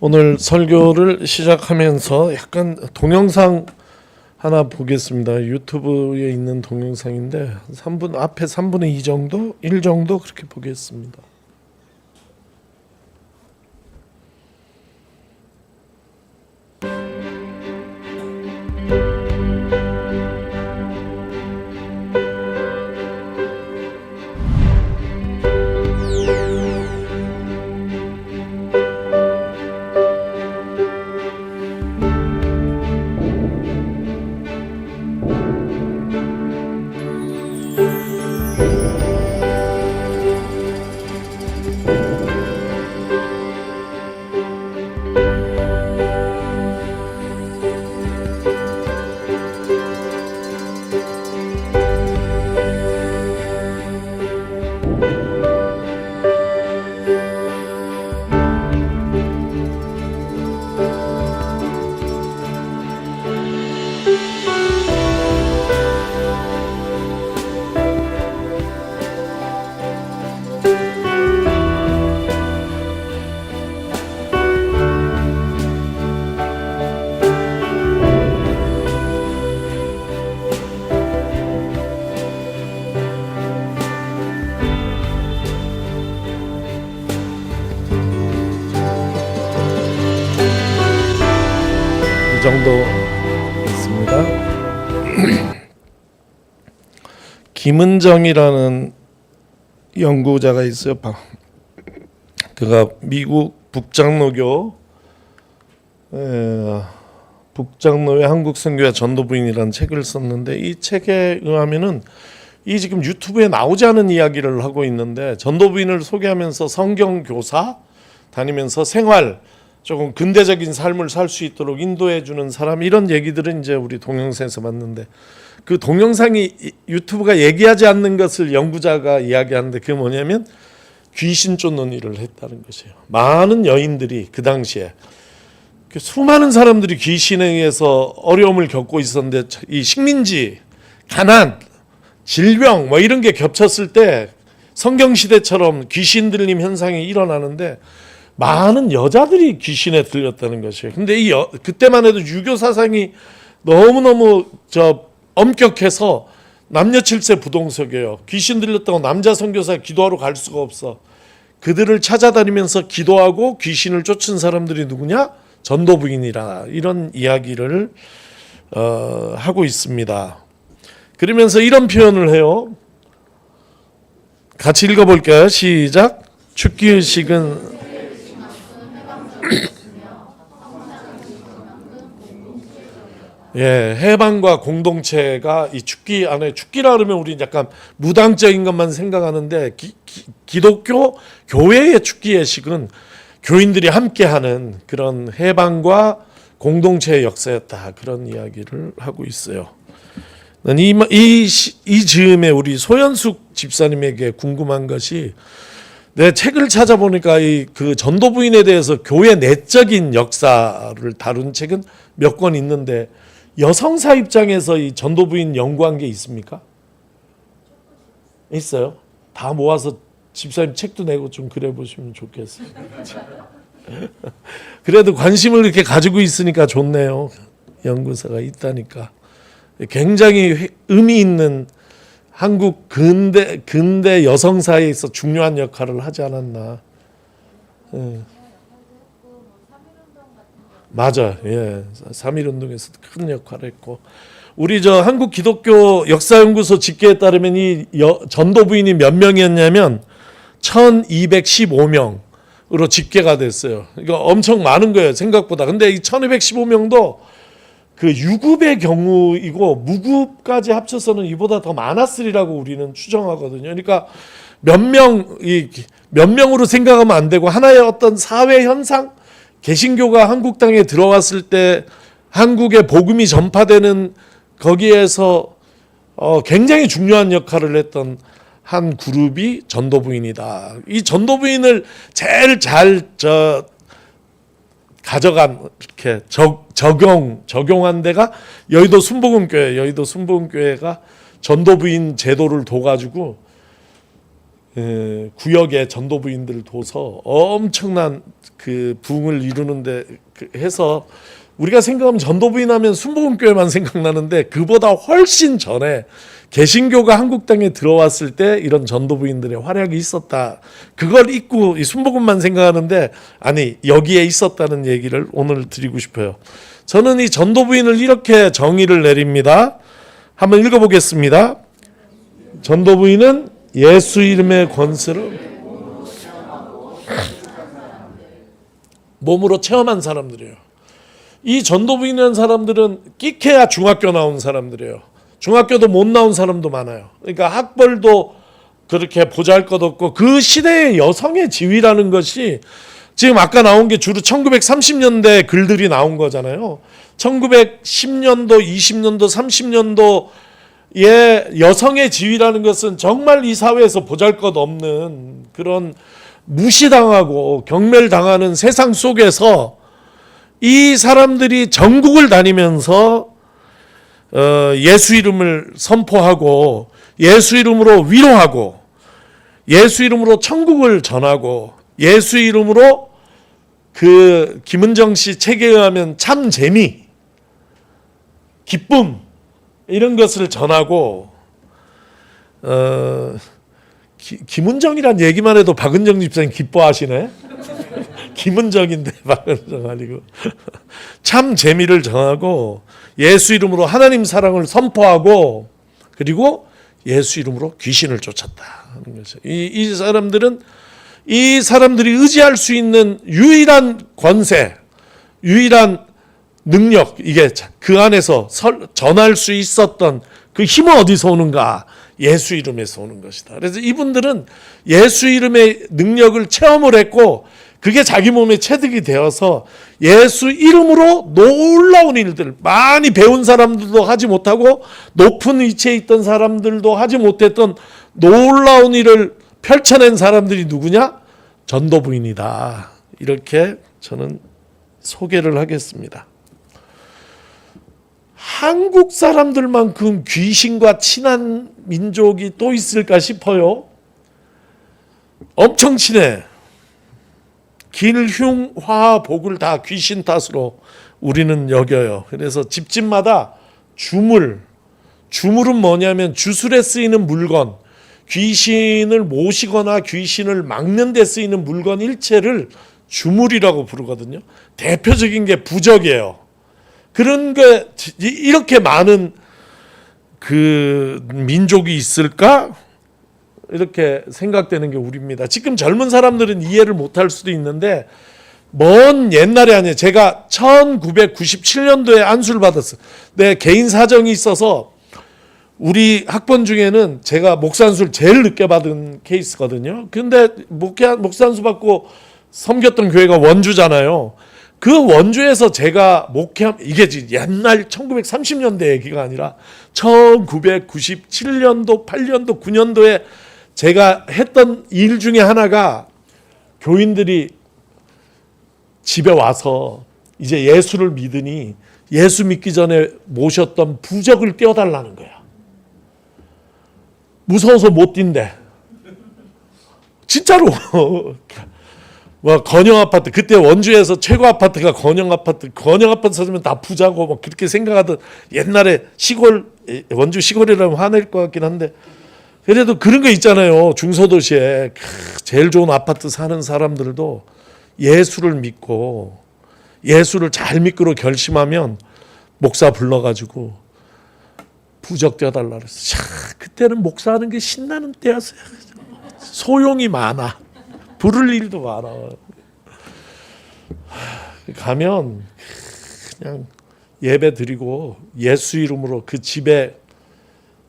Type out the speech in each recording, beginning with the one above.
오늘 설교를 시작하면서 약간 동영상 하나 보겠습니다. 유튜브에 있는 동영상인데 3분 앞에 3분의 2 정도, 1 정도 그렇게 보겠습니다. 이 정도 있습니다. 김은정이라는 연구자가 있어요. 그가 미국 북장로교 북장로의 한국 선교와 전도부인이라는 책을 썼는데, 이 책에 의하면은 이 지금 유튜브에 나오지 않은 이야기를 하고 있는데, 전도부인을 소개하면서 성경 교사 다니면서 생활 조금 근대적인 삶을 살 수 있도록 인도해 주는 사람, 이런 얘기들은 이제 우리 동영상에서 봤는데, 그 동영상이 유튜브가 얘기하지 않는 것을 연구자가 이야기하는데, 그게 뭐냐면 귀신 쫓는 일을 했다는 것이에요. 많은 여인들이 그 당시에 수많은 사람들이 귀신에 의해서 어려움을 겪고 있었는데, 이 식민지, 가난, 질병 뭐 이런 게 겹쳤을 때 성경 시대처럼 귀신 들림 현상이 일어나는데, 많은 여자들이 귀신에 들렸다는 것이에요. 근데 그때만 해도 유교 사상이 너무너무 엄격해서 남녀 칠세 부동석이에요. 귀신 들렸다고 남자 선교사 기도하러 갈 수가 없어. 그들을 찾아다니면서 기도하고 귀신을 쫓은 사람들이 누구냐? 전도부인이라, 이런 이야기를 하고 있습니다. 그러면서 이런 표현을 해요. 같이 읽어볼까요? 시작. 축기의식은 해방과 공동체가 이 축기 안에, 축기라 그러면 우리 약간 무당적인 것만 생각하는데, 기독교 교회의 축기 예식은 교인들이 함께하는 그런 해방과 공동체의 역사였다, 그런 이야기를 하고 있어요. 이 즈음에 우리 소연숙 집사님에게 궁금한 것이, 내 책을 찾아보니까 그 전도부인에 대해서 교회 내적인 역사를 다룬 책은 몇 권 있는데, 여성사 입장에서 이 전도부인 연구한 게 있습니까? 있어요? 다 모아서 집사님 책도 내고 좀 그래 보시면 좋겠어요. 그래도 관심을 이렇게 가지고 있으니까 좋네요. 연구사가 있다니까. 굉장히 의미 있는 한국 근대 여성사에 있어 중요한 역할을 하지 않았나. 맞아, 3.1운동에서 큰 역할을 했고, 우리 한국 기독교 역사연구소 집계에 따르면 이 전도부인이 몇 명이었냐면 1215명으로 집계가 됐어요. 이거 엄청 많은 거예요, 생각보다. 근데 이 1215명도 그 유급의 경우이고, 무급까지 합쳐서는 이보다 더 많았으리라고 우리는 추정하거든요. 그러니까 몇 명으로 생각하면 안 되고, 하나의 어떤 사회 현상, 개신교가 한국 땅에 들어왔을 때 한국의 복음이 전파되는 거기에서 굉장히 중요한 역할을 했던 한 그룹이 전도부인이다. 이 전도부인을 제일 잘 가져간, 이렇게 적용한 데가 여의도 순복음교회. 여의도 순복음교회가 전도부인 제도를 둬가지고 구역에 전도부인들 둬서 엄청난 그 부흥을 이루는데 해서 우리가 생각하면 전도부인 하면 순복음교회만 생각나는데 그보다 훨씬 전에 개신교가 한국 땅에 들어왔을 때 이런 전도부인들의 활약이 있었다. 그걸 잊고 이 순복음만 생각하는데 아니 여기에 있었다는 얘기를 오늘 드리고 싶어요. 저는 이 전도부인을 이렇게 정의를 내립니다. 한번 읽어보겠습니다. 전도부인은 예수 이름의 권세를 몸으로 체험한 사람들이에요. 이 전도부인이라는 사람들은 끼케야 중학교 나온 사람들이에요. 중학교도 못 나온 사람도 많아요. 그러니까 학벌도 그렇게 보잘것없고 그 시대의 여성의 지위라는 것이 지금 아까 나온 게 주로 1930년대 글들이 나온 거잖아요. 1910년도, 20년도, 30년도의 여성의 지위라는 것은 정말 이 사회에서 보잘것없는 그런 무시당하고 경멸당하는 세상 속에서 이 사람들이 전국을 다니면서 예수 이름을 선포하고 예수 이름으로 위로하고 예수 이름으로 천국을 전하고 예수 이름으로 그 김은정 씨 책에 의하면 참 재미, 기쁨 이런 것을 전하고 김은정이란 얘기만 해도 박은정 집사님 기뻐하시네. 김은정인데 박은정 아니고 참 재미를 전하고 예수 이름으로 하나님 사랑을 선포하고 그리고 예수 이름으로 귀신을 쫓았다 하는 거죠. 이 사람들은 이 사람들이 의지할 수 있는 유일한 권세, 유일한 능력, 이게 그 안에서 전할 수 있었던 그 힘은 어디서 오는가? 예수 이름에서 오는 것이다. 그래서 이분들은 예수 이름의 능력을 체험을 했고 그게 자기 몸에 체득이 되어서 예수 이름으로 놀라운 일들, 많이 배운 사람들도 하지 못하고 높은 위치에 있던 사람들도 하지 못했던 놀라운 일을 펼쳐낸 사람들이 누구냐? 전도부인이다. 이렇게 저는 소개를 하겠습니다. 한국 사람들만큼 귀신과 친한 민족이 또 있을까 싶어요. 엄청 친해. 길, 흉, 화, 복을 다 귀신 탓으로 우리는 여겨요. 그래서 집집마다 주물은 뭐냐면 주술에 쓰이는 물건, 귀신을 모시거나 귀신을 막는 데 쓰이는 물건 일체를 주물이라고 부르거든요. 대표적인 게 부적이에요. 그런 게 이렇게 많은 그 민족이 있을까? 이렇게 생각되는 게 우리입니다. 지금 젊은 사람들은 이해를 못할 수도 있는데 먼 옛날에 아니에요. 제가 1997년도에 안수를 받았어요. 내 개인 사정이 있어서 우리 학번 중에는 제가 목사 안수를 제일 늦게 받은 케이스거든요. 근데 목사 안수 받고 섬겼던 교회가 원주잖아요. 그 원주에서 제가 이게 옛날 1930년대 얘기가 아니라 1997년도, 8년도, 9년도에 제가 했던 일 중에 하나가 교인들이 집에 와서 이제 예수를 믿으니 예수 믿기 전에 모셨던 부적을 떼어달라는 거야. 무서워서 못 뛴대. 진짜로. 건영 아파트, 그때 원주에서 최고 아파트가 건영 아파트 찾으면 다 부자고 막 그렇게 생각하던 옛날에 원주 시골이라면 화낼 것 같긴 한데 그래도 그런 거 있잖아요. 중소도시에 제일 좋은 아파트 사는 사람들도 예수를 믿고 예수를 잘 믿기로 결심하면 목사 불러가지고 부적 떼어달라 그랬어. 그때는 목사하는 게 신나는 때였어요. 소용이 많아. 부를 일도 많아. 가면 그냥 예배 드리고 예수 이름으로 그 집에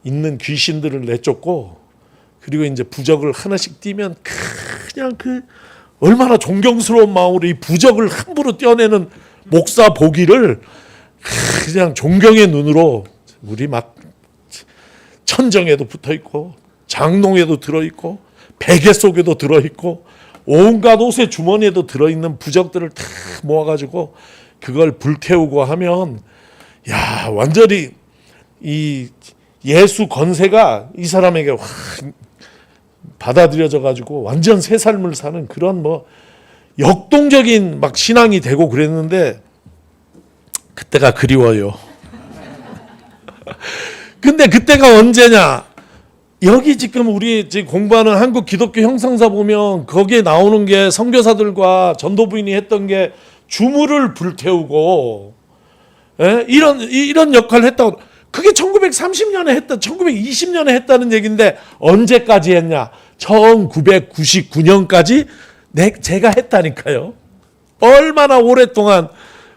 있는 귀신들을 내쫓고 그리고 이제 부적을 하나씩 띄면 그냥 얼마나 존경스러운 마음으로 이 부적을 함부로 떼어내는 목사 보기를 그냥 존경의 눈으로 우리 막 천정에도 붙어있고 장롱에도 들어있고 베개 속에도 들어있고 온갖 옷의 주머니에도 들어있는 부적들을 다 모아가지고 그걸 불태우고 하면 야 완전히 이 예수 권세가 이 사람에게 확 받아들여져 가지고 완전 새 삶을 사는 그런 뭐 역동적인 막 신앙이 되고 그랬는데 그때가 그리워요. 근데 그때가 언제냐? 여기 지금 우리 지금 공부하는 한국 기독교 형성사 보면 거기에 나오는 게 선교사들과 전도부인이 했던 게 주물을 불태우고, 이런 역할을 했다고. 그게 1930년에 했다, 1920년에 했다는 얘기인데 언제까지 했냐? 1999년까지 제가 했다니까요. 얼마나 오랫동안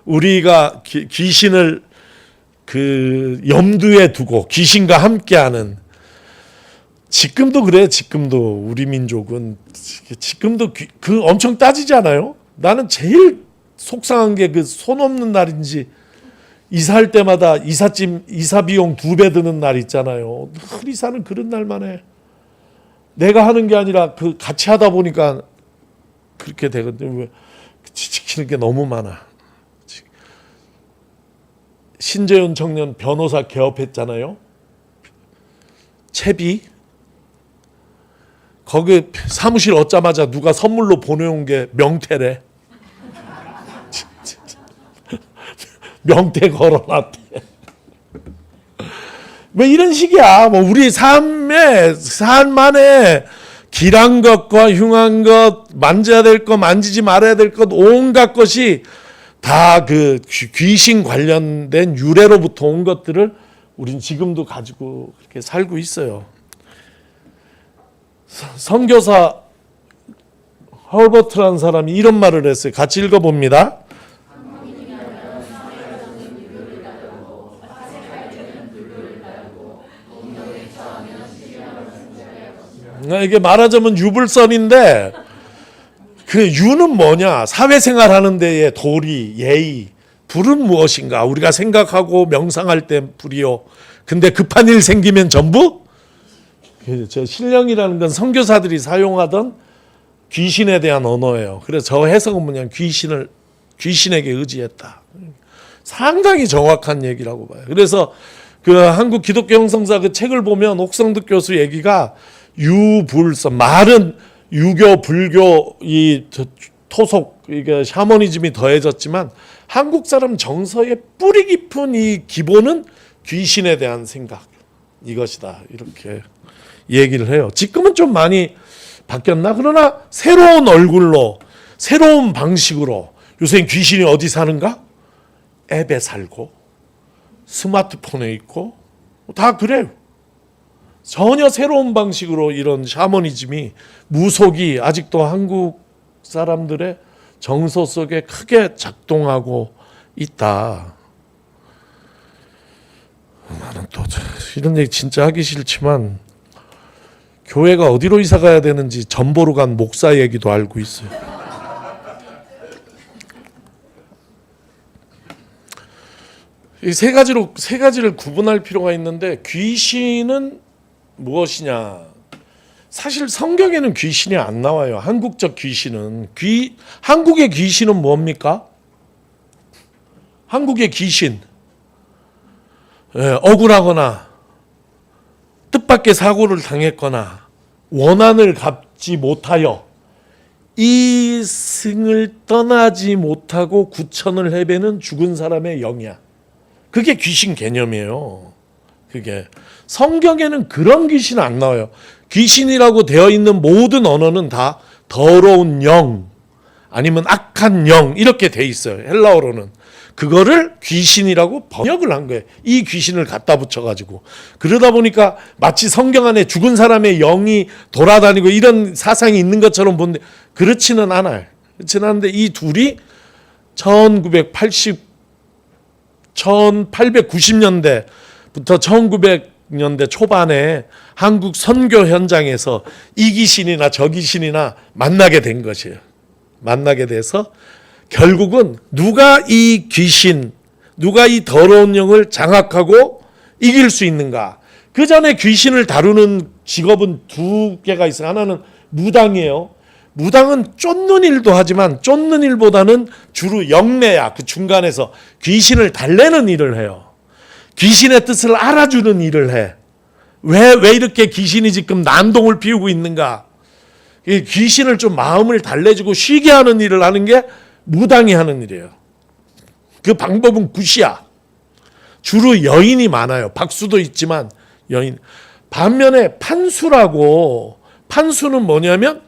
우리가 귀신을 그 염두에 두고 귀신과 함께하는. 지금도 그래. 지금도 우리 민족은 지금도 그 엄청 따지잖아요. 나는 제일 속상한 게 그 손 없는 날인지 이사할 때마다 이사 비용 2배 드는 날 있잖아요. 늘 이사는 그런 날만 해. 내가 하는 게 아니라 그 같이 하다 보니까 그렇게 되거든요. 왜 지키는 게 너무 많아. 신재윤 청년 변호사 개업했잖아요. 채비. 거기 사무실 얻자마자 누가 선물로 보내온 게 명태래. 명태 걸어놨대. 뭐 이런 식이야. 뭐 우리 삶 안에 길한 것과 흉한 것, 만져야 될 것, 만지지 말아야 될 것, 온갖 것이 다 그 귀신 관련된 유래로부터 온 것들을 우린 지금도 가지고 그렇게 살고 있어요. 선교사 허버트라는 사람이 이런 말을 했어요. 같이 읽어봅니다. 이게 말하자면 유불선인데 그 유는 뭐냐? 사회생활 하는 데의 도리, 예의. 불은 무엇인가? 우리가 생각하고 명상할 때 불이요. 근데 급한 일 생기면 전부 저 신령이라는 건 선교사들이 사용하던 귀신에 대한 언어예요. 그래서 저 해석은 뭐냐면 귀신에게 의지했다. 상당히 정확한 얘기라고 봐요. 그래서 그 한국 기독교 형성사 그 책을 보면 옥성득 교수 얘기가 유불선, 말은 유교, 불교, 이 토속, 이게 샤머니즘이 더해졌지만 한국 사람 정서의 뿌리 깊은 이 기본은 귀신에 대한 생각 이것이다. 이렇게 얘기를 해요. 지금은 좀 많이 바뀌었나? 그러나 새로운 얼굴로, 새로운 방식으로 요새 귀신이 어디 사는가? 앱에 살고 스마트폰에 있고 다 그래요. 전혀 새로운 방식으로 이런 샤머니즘이 무속이 아직도 한국 사람들의 정서 속에 크게 작동하고 있다. 나는 또 이런 얘기 진짜 하기 싫지만 교회가 어디로 이사 가야 되는지 전보로 간 목사 얘기도 알고 있어요. 이 세 가지를 구분할 필요가 있는데 귀신은 무엇이냐? 사실 성경에는 귀신이 안 나와요. 한국적 귀신은 한국의 귀신은 뭡니까? 한국의 귀신 억울하거나 뜻밖의 사고를 당했거나 원한을 갚지 못하여 이승을 떠나지 못하고 구천을 헤매는 죽은 사람의 영이야. 그게 귀신 개념이에요. 그게 성경에는 그런 귀신 안 나와요. 귀신이라고 되어 있는 모든 언어는 다 더러운 영 아니면 악한 영 이렇게 돼 있어요. 헬라어로는. 그거를 귀신이라고 번역을 한 거예요. 이 귀신을 갖다 붙여가지고. 그러다 보니까 마치 성경 안에 죽은 사람의 영이 돌아다니고 이런 사상이 있는 것처럼 보는데 그렇지는 않아요. 그렇지는 않은데 이 둘이 1890년대부터 1900년대 초반에 한국 선교 현장에서 이 귀신이나 저 귀신이나 만나게 된 것이에요. 만나게 돼서 결국은 누가 이 귀신, 누가 이 더러운 영을 장악하고 이길 수 있는가. 그 전에 귀신을 다루는 직업은 두 개가 있어요. 하나는 무당이에요. 무당은 쫓는 일도 하지만 쫓는 일보다는 주로 영내야. 그 중간에서 귀신을 달래는 일을 해요. 귀신의 뜻을 알아주는 일을 해. 왜 이렇게 귀신이 지금 난동을 피우고 있는가? 이 귀신을 좀 마음을 달래주고 쉬게 하는 일을 하는 게 무당이 하는 일이에요. 그 방법은 굿이야. 주로 여인이 많아요. 박수도 있지만 여인. 반면에 판수는 뭐냐면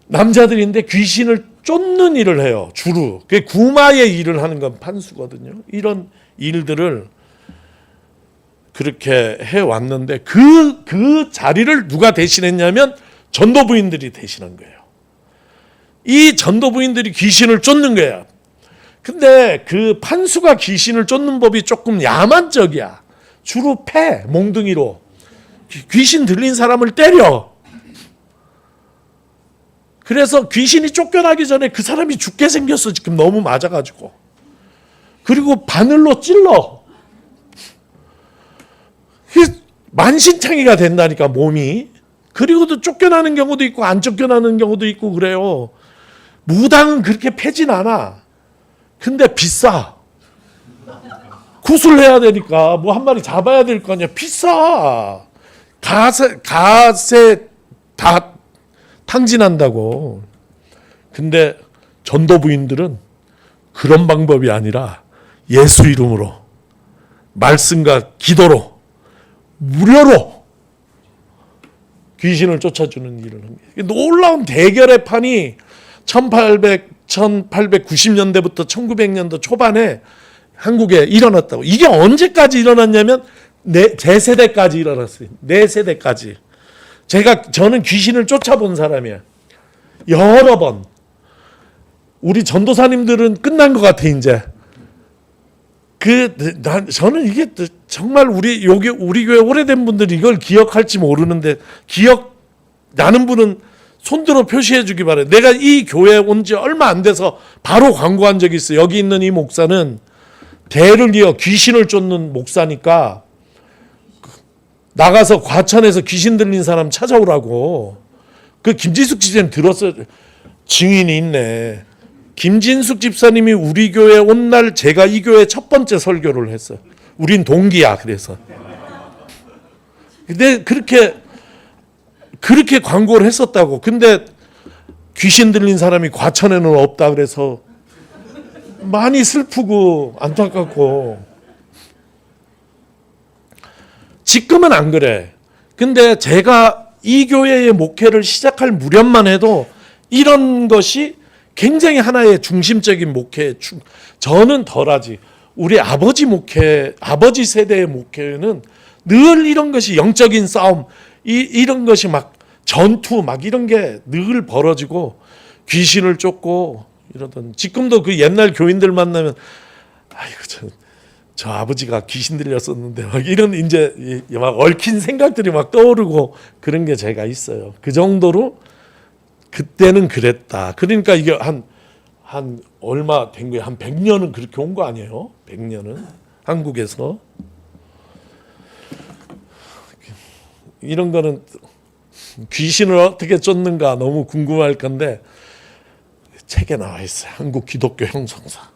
남자들인데 귀신을 쫓는 일을 해요. 주로. 그게 구마의 일을 하는 건 판수거든요. 이런 일들을 그렇게 해왔는데 그 자리를 누가 대신했냐면 전도부인들이 대신한 거예요. 이 전도부인들이 귀신을 쫓는 거예요. 근데 그 판수가 귀신을 쫓는 법이 조금 야만적이야. 주로 패, 몽둥이로. 귀신 들린 사람을 때려. 그래서 귀신이 쫓겨나기 전에 그 사람이 죽게 생겼어. 지금 너무 맞아가지고. 그리고 바늘로 찔러. 만신창이가 된다니까 몸이. 그리고도 쫓겨나는 경우도 있고 안 쫓겨나는 경우도 있고 그래요. 무당은 그렇게 패진 않아. 근데 비싸. 구슬해야 되니까 뭐 한 마리 잡아야 될 거 아니야. 비싸. 가세 다 탕진한다고. 근데 전도부인들은 그런 방법이 아니라 예수 이름으로 말씀과 기도로 무료로 귀신을 쫓아주는 일을 합니다. 놀라운 대결의 판이 1890년대부터 1900년도 초반에 한국에 일어났다고. 이게 언제까지 일어났냐면 제 세대까지 일어났어요. 내 세대까지. 저는 귀신을 쫓아본 사람이야. 여러 번. 우리 전도사님들은 끝난 것 같아 이제. 저는 이게 정말 우리 교회 오래된 분들이 이걸 기억할지 모르는데 기억나는 분은 손들어 표시해 주기 바래요. 내가 이 교회에 온 지 얼마 안 돼서 바로 광고한 적이 있어요. 여기 있는 이 목사는 대를 이어 귀신을 쫓는 목사니까 나가서 과천에서 귀신 들린 사람 찾아오라고. 그 김진숙 집사님 들었어요. 증인이 있네. 김진숙 집사님이 우리 교회 온 날 제가 이 교회 첫 번째 설교를 했어요. 우린 동기야. 그래서. 근데 그렇게 광고를 했었다고. 근데 귀신 들린 사람이 과천에는 없다 그래서 많이 슬프고 안타깝고. 지금은 안 그래. 근데 제가 이 교회의 목회를 시작할 무렵만 해도 이런 것이 굉장히 하나의 중심적인 목회. 저는 덜하지. 우리 아버지 세대의 목회는 늘 이런 것이 영적인 싸움, 이런 것이 막 전투, 막 이런 게 늘 벌어지고 귀신을 쫓고 이러던. 지금도 그 옛날 교인들 만나면 아이고 저 아버지가 귀신 들렸었는데 막 이런 이제 막 얽힌 생각들이 막 떠오르고 그런 게 제가 있어요. 그 정도로 그때는 그랬다. 그러니까 이게 한 얼마 된 거예요. 한 100년은 그렇게 온 거 아니에요? 100년은 한국에서. 이런 거는 귀신을 어떻게 쫓는가 너무 궁금할 건데 책에 나와 있어요. 한국 기독교 형성사.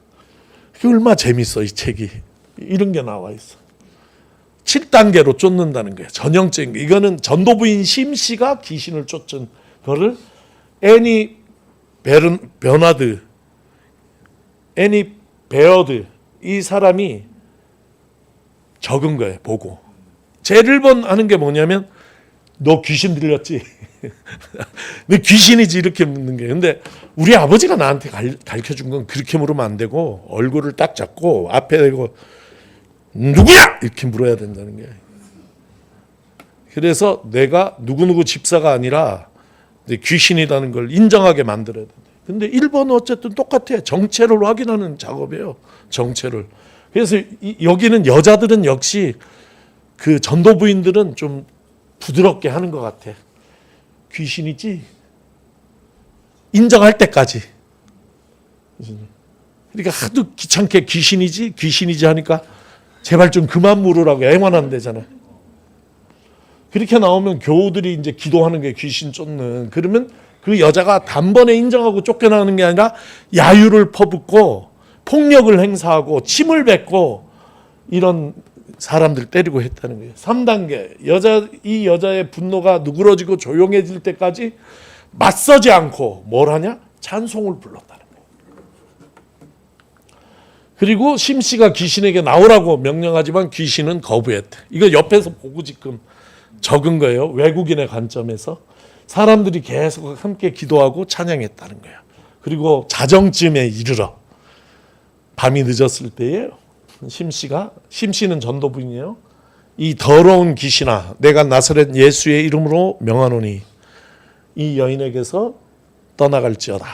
그게 얼마나 재밌어 이 책이. 이런 게 나와 있어. 7단계로 쫓는다는 거예요. 전형적인 거. 이거는 전도부인 심씨가 귀신을 쫓은 거를 애니 베어드 이 사람이 적은 거예요. 보고. 제일 1번 하는 게 뭐냐면 너 귀신 들렸지? 너 귀신이지? 이렇게 묻는 거예요. 근데 우리 아버지가 나한테 가르쳐준 건 그렇게 물으면 안 되고 얼굴을 딱 잡고 앞에 대고 누구야? 이렇게 물어야 된다는 거예요. 그래서 내가 누구누구 집사가 아니라 귀신이라는 걸 인정하게 만들어야 된다. 근데 1번은 어쨌든 똑같아. 정체를 확인하는 작업이에요. 정체를. 그래서 여기는 여자들은 역시 그 전도부인들은 좀 부드럽게 하는 것 같아. 귀신이지? 인정할 때까지. 그러니까 하도 귀찮게 귀신이지 하니까 제발 좀 그만 물으라고 애원한대잖아. 그렇게 나오면 교우들이 이제 기도하는 게 귀신 쫓는. 그러면 그 여자가 단번에 인정하고 쫓겨나는 게 아니라 야유를 퍼붓고 폭력을 행사하고 침을 뱉고 이런 사람들 때리고 했다는 거예요. 3단계 이 여자의 분노가 누그러지고 조용해질 때까지 맞서지 않고 뭘 하냐? 찬송을 불렀다는 거예요. 그리고 심씨가 귀신에게 나오라고 명령하지만 귀신은 거부했대. 이거 옆에서 보고 지금 적은 거예요. 외국인의 관점에서. 사람들이 계속 함께 기도하고 찬양했다는 거예요. 그리고 자정쯤에 이르러 밤이 늦었을 때에 심씨는 전도부인이에요. 이 더러운 귀신아, 내가 나사렛 예수의 이름으로 명하노니 이 여인에게서 떠나갈지어다.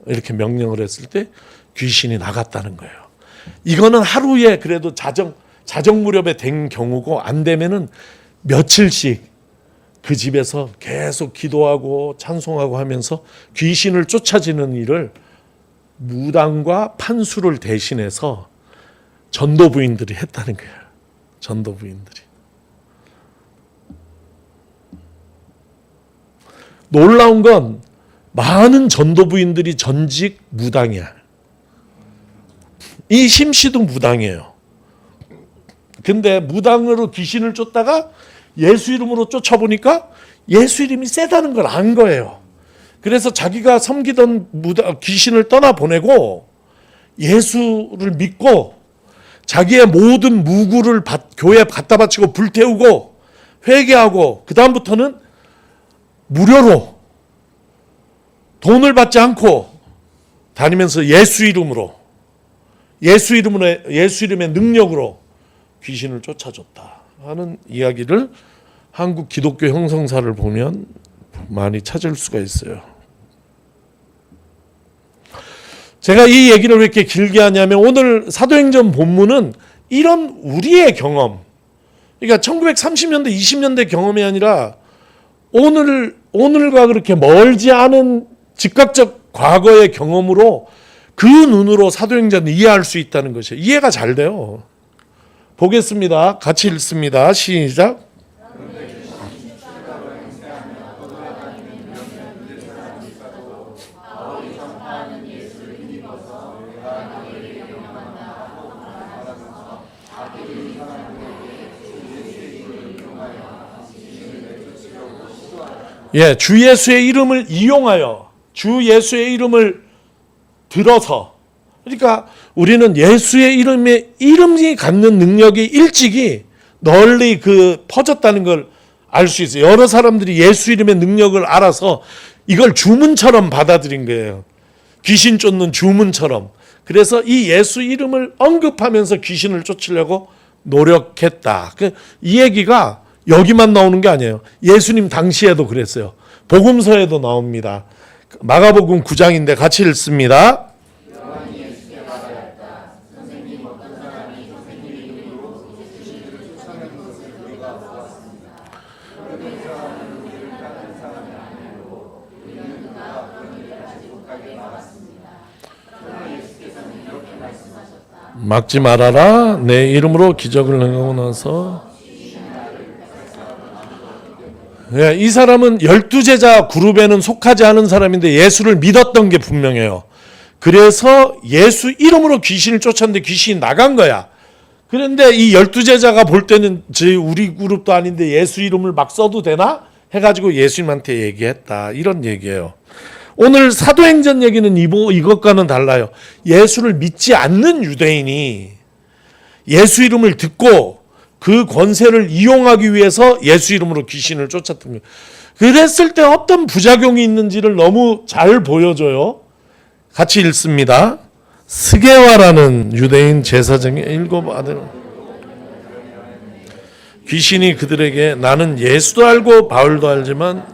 이렇게 명령을 했을 때 귀신이 나갔다는 거예요. 이거는 하루에 그래도 자정 무렵에 된 경우고, 안 되면은 며칠씩 그 집에서 계속 기도하고 찬송하고 하면서 귀신을 쫓아지는 일을 무당과 판수를 대신해서 전도부인들이 했다는 거예요. 전도부인들이. 놀라운 건 많은 전도부인들이 전직 무당이야. 이 심씨도 무당이에요. 근데 무당으로 귀신을 쫓다가 예수 이름으로 쫓아보니까 예수 이름이 세다는 걸 안 거예요. 그래서 자기가 섬기던 귀신을 떠나보내고 예수를 믿고 자기의 모든 무구를 교회에 갖다 바치고 불태우고 회개하고, 그 다음부터는 무료로 돈을 받지 않고 다니면서 예수 이름의 능력으로 귀신을 쫓아줬다 하는 이야기를 한국 기독교 형성사를 보면 많이 찾을 수가 있어요. 제가 이 얘기를 왜 이렇게 길게 하냐면, 오늘 사도행전 본문은 이런 우리의 경험, 그러니까 1930년대 20년대 경험이 아니라 오늘과 그렇게 멀지 않은 즉각적 과거의 경험으로 그 눈으로 사도행전을 이해할 수 있다는 것이에요. 이해가 잘 돼요. 보겠습니다. 같이 읽습니다. 시작. 예, 주 예수의 이름을 이용하여, 주 예수의 이름을 들어서, 그러니까 우리는 예수의 이름이 갖는 능력이 일찍이 널리 퍼졌다는 걸 알 수 있어요. 여러 사람들이 예수 이름의 능력을 알아서 이걸 주문처럼 받아들인 거예요. 귀신 쫓는 주문처럼. 그래서 이 예수 이름을 언급하면서 귀신을 쫓으려고 노력했다. 이 얘기가 여기만 나오는 게 아니에요. 예수님 당시에도 그랬어요. 복음서에도 나옵니다. 마가복음 9장인데 같이 읽습니다. 막지 말아라. 내 이름으로 기적을 행하고 나서, 이 사람은 12제자 그룹에는 속하지 않은 사람인데 예수를 믿었던 게 분명해요. 그래서 예수 이름으로 귀신을 쫓았는데 귀신이 나간 거야. 그런데 이 12제자가 볼 때는 우리 그룹도 아닌데 예수 이름을 막 써도 되나? 해가지고 예수님한테 얘기했다. 이런 얘기예요. 오늘 사도행전 얘기는 이것과는 달라요. 예수를 믿지 않는 유대인이 예수 이름을 듣고 그 권세를 이용하기 위해서 예수 이름으로 귀신을 쫓았던 거예요. 그랬을 때 어떤 부작용이 있는지를 너무 잘 보여줘요. 같이 읽습니다. 스게와라는 유대인 제사장의 7 아들, 귀신이 그들에게 나는 예수도 알고 바울도 알지만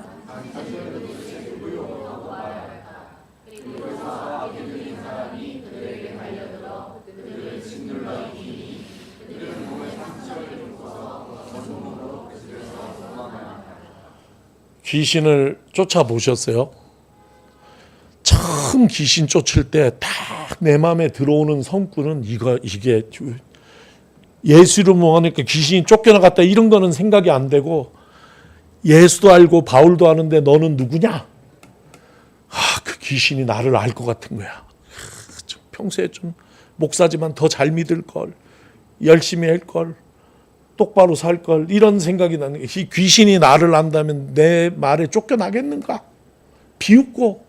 귀신을 쫓아보셨어요? 처음 귀신 쫓을 때 딱 내 마음에 들어오는 성구는 이게 예수 이름으로 하니까 귀신이 쫓겨나갔다 이런 거는 생각이 안 되고, 예수도 알고 바울도 아는데 너는 누구냐? 그 귀신이 나를 알 것 같은 거야. 평소에 좀 목사지만 더 잘 믿을 걸, 열심히 할 걸, 똑바로 살 걸, 이런 생각이 나는, 이 귀신이 나를 안다면 내 말에 쫓겨나겠는가? 비웃고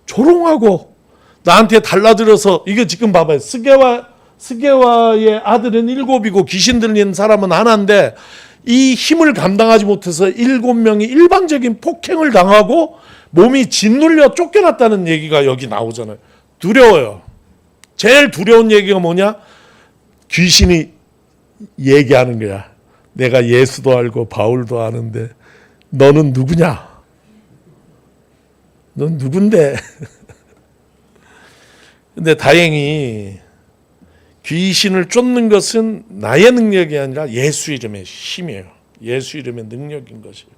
조롱하고 나한테 달라들어서, 이거 지금 봐봐요. 스게와의 아들은 7이고 귀신 들린 사람은 하나인데, 이 힘을 감당하지 못해서 7명이 일방적인 폭행을 당하고 몸이 짓눌려 쫓겨났다는 얘기가 여기 나오잖아요. 두려워요. 제일 두려운 얘기가 뭐냐? 귀신이 얘기하는 거야. 내가 예수도 알고 바울도 아는데 너는 누구냐? 넌 누군데? 근데 다행히 귀신을 쫓는 것은 나의 능력이 아니라 예수 이름의 힘이에요. 예수 이름의 능력인 것이에요.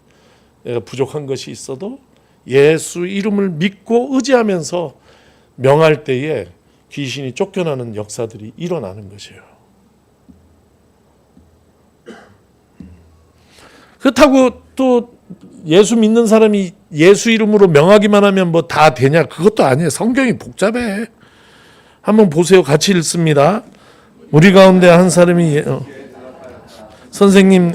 내가 부족한 것이 있어도 예수 이름을 믿고 의지하면서 명할 때에 귀신이 쫓겨나는 역사들이 일어나는 것이에요. 그렇다고 또 예수 믿는 사람이 예수 이름으로 명하기만 하면 뭐 다 되냐? 그것도 아니에요. 성경이 복잡해. 한번 보세요. 같이 읽습니다. 우리 가운데 한 사람이 선생님,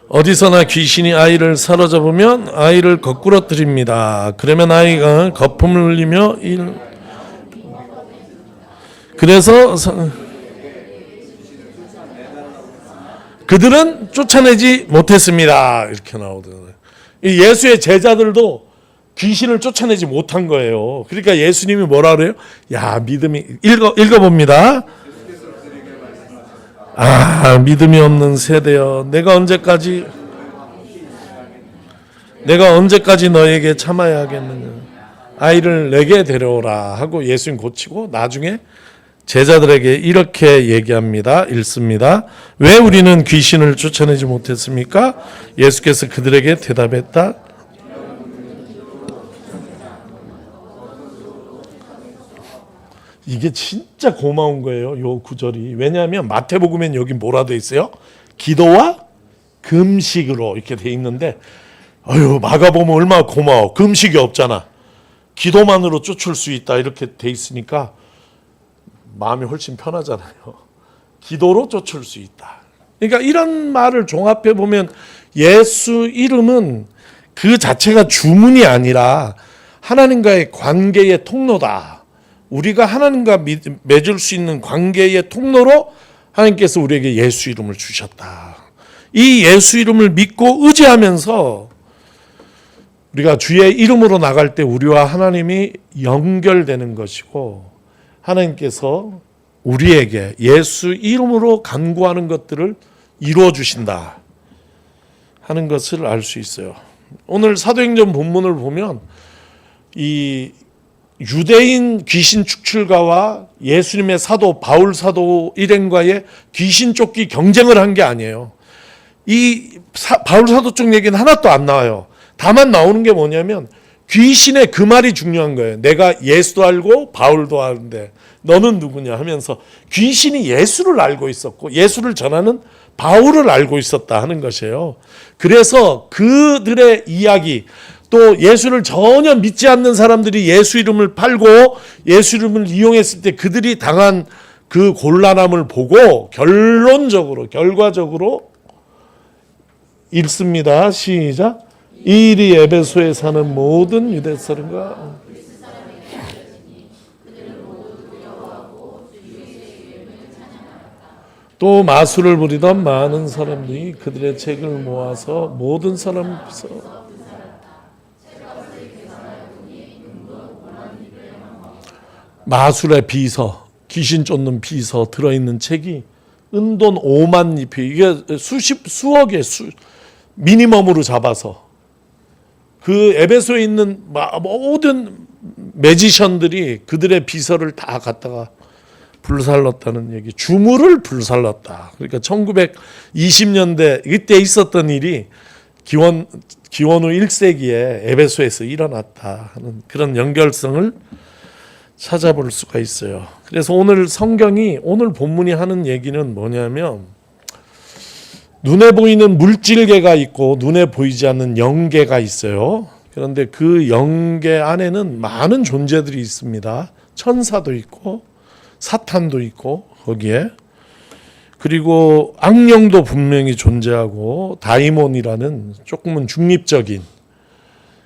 어디서나 귀신이 아이를 사로잡으면 아이를 거꾸러뜨립니다. 그러면 아이가 거품을 흘리며 그래서 그들은 쫓아내지 못했습니다. 이렇게 나오더라고요. 예수의 제자들도 귀신을 쫓아내지 못한 거예요. 그러니까 예수님이 뭐라 그래요? 야, 믿음이, 읽어봅니다. 아, 믿음이 없는 세대여, 내가 언제까지 너에게 참아야 하겠느냐. 아이를 내게 데려오라 하고 예수님 고치고 나중에 제자들에게 이렇게 얘기합니다. 읽습니다. 왜 우리는 귀신을 쫓아내지 못했습니까? 예수께서 그들에게 대답했다. 이게 진짜 고마운 거예요. 요 구절이. 왜냐하면 마태복음엔 여기 뭐라 돼 있어요? 기도와 금식으로 이렇게 돼 있는데, 마가복음 얼마나 고마워. 금식이 없잖아. 기도만으로 쫓을 수 있다 이렇게 돼 있으니까 마음이 훨씬 편하잖아요. 기도로 쫓을 수 있다. 그러니까 이런 말을 종합해 보면 예수 이름은 그 자체가 주문이 아니라 하나님과의 관계의 통로다. 우리가 하나님과 맺을 수 있는 관계의 통로로 하나님께서 우리에게 예수 이름을 주셨다. 이 예수 이름을 믿고 의지하면서 우리가 주의 이름으로 나갈 때 우리와 하나님이 연결되는 것이고, 하나님께서 우리에게 예수 이름으로 간구하는 것들을 이루어 주신다 하는 것을 알 수 있어요. 오늘 사도행전 본문을 보면 이 유대인 귀신 축출가와 예수님의 사도 바울 사도 일행과의 귀신 쫓기 경쟁을 한 게 아니에요. 이 바울 사도 쪽 얘기는 하나도 안 나와요. 다만 나오는 게 뭐냐면 귀신의 그 말이 중요한 거예요. 내가 예수도 알고 바울도 아는데 너는 누구냐 하면서 귀신이 예수를 알고 있었고 예수를 전하는 바울을 알고 있었다 하는 것이에요. 그래서 그들의 이야기, 또 예수를 전혀 믿지 않는 사람들이 예수 이름을 팔고 예수 이름을 이용했을 때 그들이 당한 그 곤란함을 보고 결과적으로 읽습니다. 시작. 이 일이 에베소에 사는 모든 유대 사람과 또 마술을 부리던 많은 사람들이 그들의 책을 모아서 모든 사람에서 마술의 비서, 귀신 쫓는 비서 들어있는 책이 은돈 5만 잎이, 이게 수억의 미니멈으로 잡아서 그 에베소에 있는 모든 매지션들이 그들의 비서를 다 갖다가 불살랐다는 얘기. 주물을 불살랐다. 그러니까 1920년대 이때 있었던 일이 기원 후 1세기에 에베소에서 일어났다 하는 그런 연결성을 찾아볼 수가 있어요. 그래서 오늘 성경이, 오늘 본문이 하는 얘기는 뭐냐면, 눈에 보이는 물질계가 있고 눈에 보이지 않는 영계가 있어요. 그런데 그 영계 안에는 많은 존재들이 있습니다. 천사도 있고 사탄도 있고 거기에, 그리고 악령도 분명히 존재하고 다이몬이라는 조금은 중립적인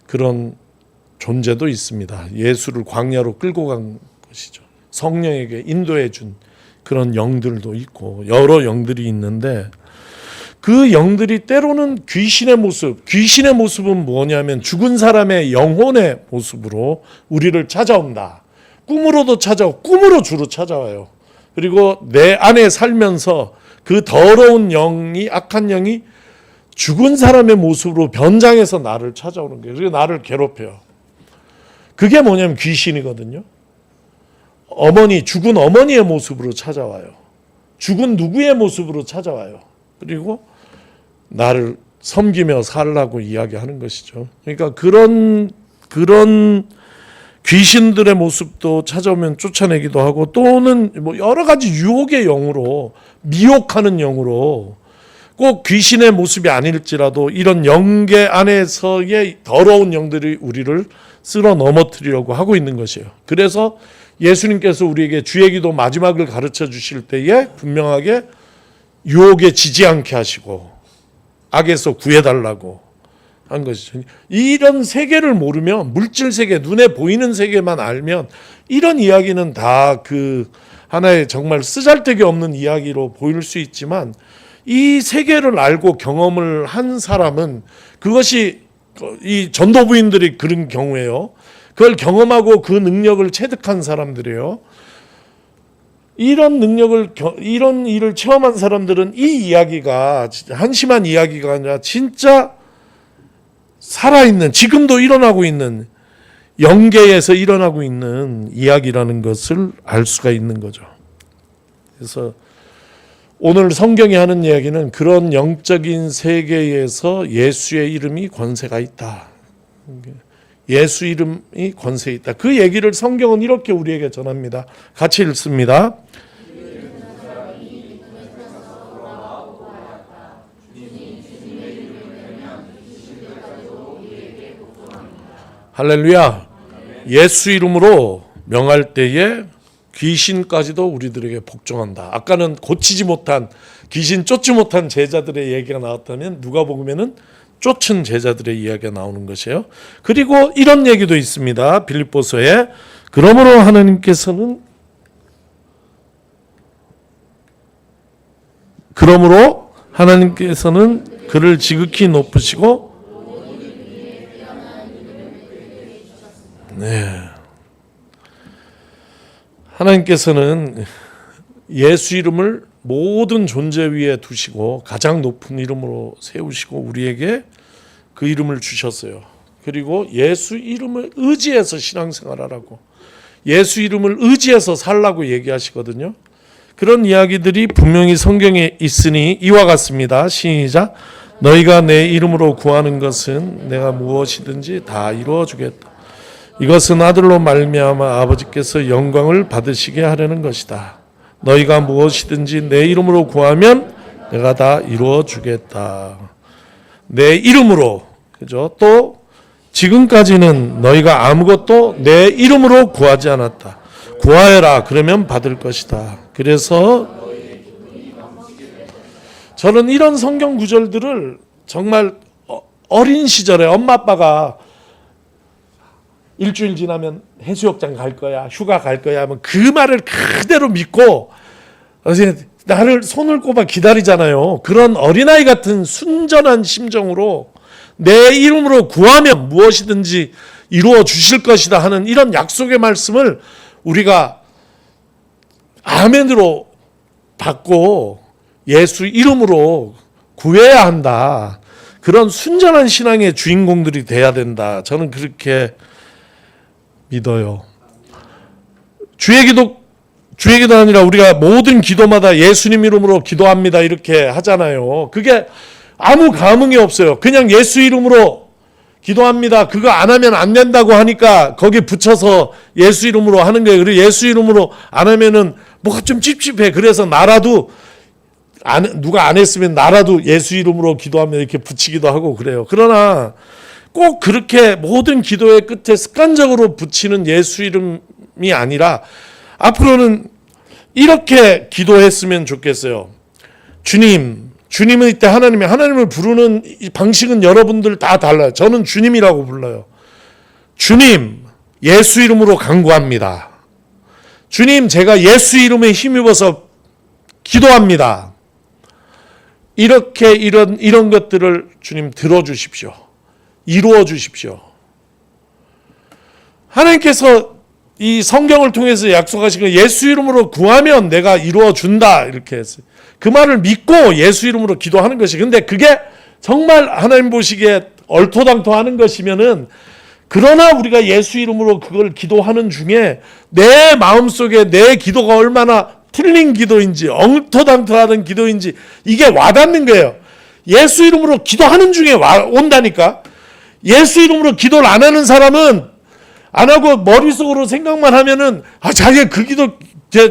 그런 존재도 있습니다. 예수를 광야로 끌고 간 것이죠. 성령에게 인도해 준 그런 영들도 있고 여러 영들이 있는데, 그 영들이 때로는 귀신의 모습은 뭐냐면 죽은 사람의 영혼의 모습으로 우리를 찾아온다. 꿈으로도 찾아오고, 꿈으로 주로 찾아와요. 그리고 내 안에 살면서 그 더러운 영이, 악한 영이 죽은 사람의 모습으로 변장해서 나를 찾아오는 거예요. 그리고 나를 괴롭혀요. 그게 뭐냐면 귀신이거든요. 죽은 어머니의 모습으로 찾아와요. 죽은 누구의 모습으로 찾아와요. 그리고 나를 섬기며 살라고 이야기하는 것이죠. 그러니까 그런 귀신들의 모습도 찾아오면 쫓아내기도 하고, 또는 뭐 여러 가지 유혹의 영으로, 미혹하는 영으로, 꼭 귀신의 모습이 아닐지라도 이런 영계 안에서의 더러운 영들이 우리를 쓸어 넘어뜨리려고 하고 있는 것이에요. 그래서 예수님께서 우리에게 주의 기도 마지막을 가르쳐 주실 때에 분명하게 유혹에 지지 않게 하시고 악에서 구해달라고 한 것이죠. 이런 세계를 모르면, 물질 세계, 눈에 보이는 세계만 알면 이런 이야기는 다 그 하나의 정말 쓰잘데기 없는 이야기로 보일 수 있지만, 이 세계를 알고 경험을 한 사람은, 그것이 이 전도부인들이 그런 경우에요. 그걸 경험하고 그 능력을 체득한 사람들이에요. 이런 일을 체험한 사람들은 이 이야기가 한심한 이야기가 아니라 진짜 살아있는, 지금도 일어나고 있는, 영계에서 일어나고 있는 이야기라는 것을 알 수가 있는 거죠. 그래서 오늘 성경이 하는 이야기는 그런 영적인 세계에서 예수의 이름이 권세가 있다. 예수 이름이 권세 있다. 그 얘기를 성경은 이렇게 우리에게 전합니다. 같이 읽습니다. 할렐루야. 예수 이름으로 명할 때에 귀신까지도 우리들에게 복종한다. 아까는 고치지 못한, 귀신 쫓지 못한 제자들의 얘기가 나왔다면, 누가복음에는 쫓은 제자들의 이야기가 나오는 것이에요. 그리고 이런 얘기도 있습니다. 빌립보서에 그러므로 하나님께서는 그를 지극히 높으시고, 네, 하나님께서는 예수 이름을 모든 존재 위에 두시고 가장 높은 이름으로 세우시고 우리에게 그 이름을 주셨어요. 그리고 예수 이름을 의지해서 신앙생활하라고, 예수 이름을 의지해서 살라고 얘기하시거든요. 그런 이야기들이 분명히 성경에 있으니 이와 같습니다. 시작. 너희가 내 이름으로 구하는 것은 내가 무엇이든지 다 이루어 주겠다. 이것은 아들로 말미암아 아버지께서 영광을 받으시게 하려는 것이다. 너희가 무엇이든지 내 이름으로 구하면 내가 다 이루어 주겠다. 내 이름으로, 그죠? 또 지금까지는 너희가 아무것도 내 이름으로 구하지 않았다. 구하여라, 그러면 받을 것이다. 그래서 저는 이런 성경 구절들을 정말 어린 시절에 엄마 아빠가 일주일 지나면 해수욕장 갈 거야, 휴가 갈 거야 하면 그 말을 그대로 믿고 나를 손을 꼽아 기다리잖아요. 그런 어린아이 같은 순전한 심정으로 내 이름으로 구하면 무엇이든지 이루어 주실 것이다 하는 이런 약속의 말씀을 우리가 아멘으로 받고 예수 이름으로 구해야 한다. 그런 순전한 신앙의 주인공들이 돼야 된다. 저는 그렇게 믿어요. 주의 기도 아니라 우리가 모든 기도마다 예수님 이름으로 기도합니다 이렇게 하잖아요. 그게 아무 감흥이 없어요. 그냥 예수 이름으로 기도합니다. 그거 안 하면 안 된다고 하니까 거기 붙여서 예수 이름으로 하는 거예요. 그리고 예수 이름으로 안 하면은 뭐가 좀 찝찝해. 그래서 나라도 누가 안 했으면 나라도 예수 이름으로 기도하면 이렇게 붙이기도 하고 그래요. 그러나 꼭 그렇게 모든 기도의 끝에 습관적으로 붙이는 예수 이름 기도함이 아니라 앞으로는 이렇게 기도했으면 좋겠어요. 주님은 이때 하나님을 부르는 방식은 여러분들 다 달라요. 저는 주님이라고 불러요. 주님, 예수 이름으로 간구합니다. 주님, 제가 예수 이름에 힘입어서 기도합니다. 이렇게 이런 것들을 주님 들어주십시오. 이루어 주십시오. 하나님께서 이 성경을 통해서 약속하신 거 예수 이름으로 구하면 내가 이루어 준다 이렇게 했어요. 그 말을 믿고 예수 이름으로 기도하는 것이, 근데 그게 정말 하나님 보시기에 얼토당토하는 것이면은, 그러나 우리가 예수 이름으로 그걸 기도하는 중에 내 마음속에 내 기도가 얼마나 틀린 기도인지 엉터당터하는 기도인지 이게 와닿는 거예요. 예수 이름으로 기도하는 중에 온다니까. 예수 이름으로 기도를 안 하는 사람은 안 하고 머릿속으로 생각만 하면은 자기가 그 기도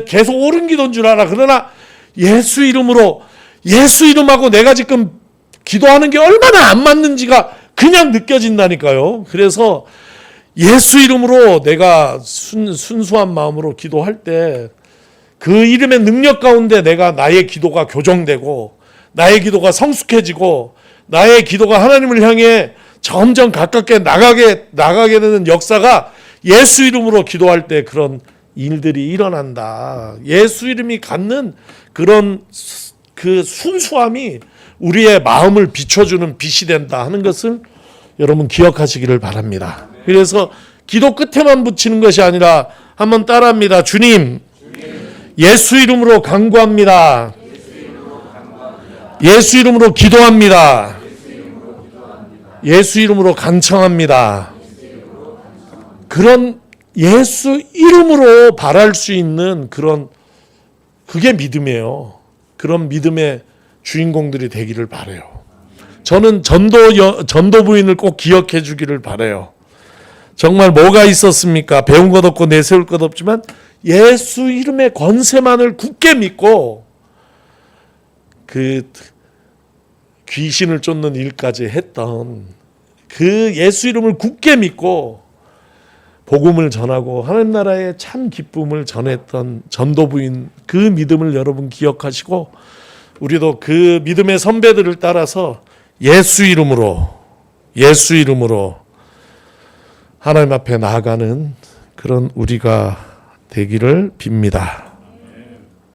계속 옳은 기도인 줄 알아. 그러나 예수 이름하고 내가 지금 기도하는 게 얼마나 안 맞는지가 그냥 느껴진다니까요. 그래서 예수 이름으로 내가 순수한 마음으로 기도할 때 그 이름의 능력 가운데 나의 기도가 교정되고 나의 기도가 성숙해지고 나의 기도가 하나님을 향해 점점 가깝게 나가게 되는 역사가 예수 이름으로 기도할 때 그런 일들이 일어난다. 예수 이름이 갖는 그런 그 순수함이 우리의 마음을 비춰주는 빛이 된다 하는 것을 여러분 기억하시기를 바랍니다. 그래서 기도 끝에만 붙이는 것이 아니라 한번 따라합니다. 주님, 예수 이름으로 간구합니다. 예수 이름으로 기도합니다. 예수 이름으로 간청합니다. 그런 예수 이름으로 바랄 수 있는 그게 믿음이에요. 그런 믿음의 주인공들이 되기를 바라요. 저는 전도 부인을 꼭 기억해 주기를 바라요. 정말 뭐가 있었습니까? 배운 것 없고 내세울 것 없지만 예수 이름의 권세만을 굳게 믿고 그 귀신을 쫓는 일까지 했던 그 예수 이름을 굳게 믿고 복음을 전하고 하나님 나라의 참 기쁨을 전했던 전도부인 그 믿음을 여러분 기억하시고, 우리도 그 믿음의 선배들을 따라서 예수 이름으로 하나님 앞에 나아가는 그런 우리가 되기를 빕니다.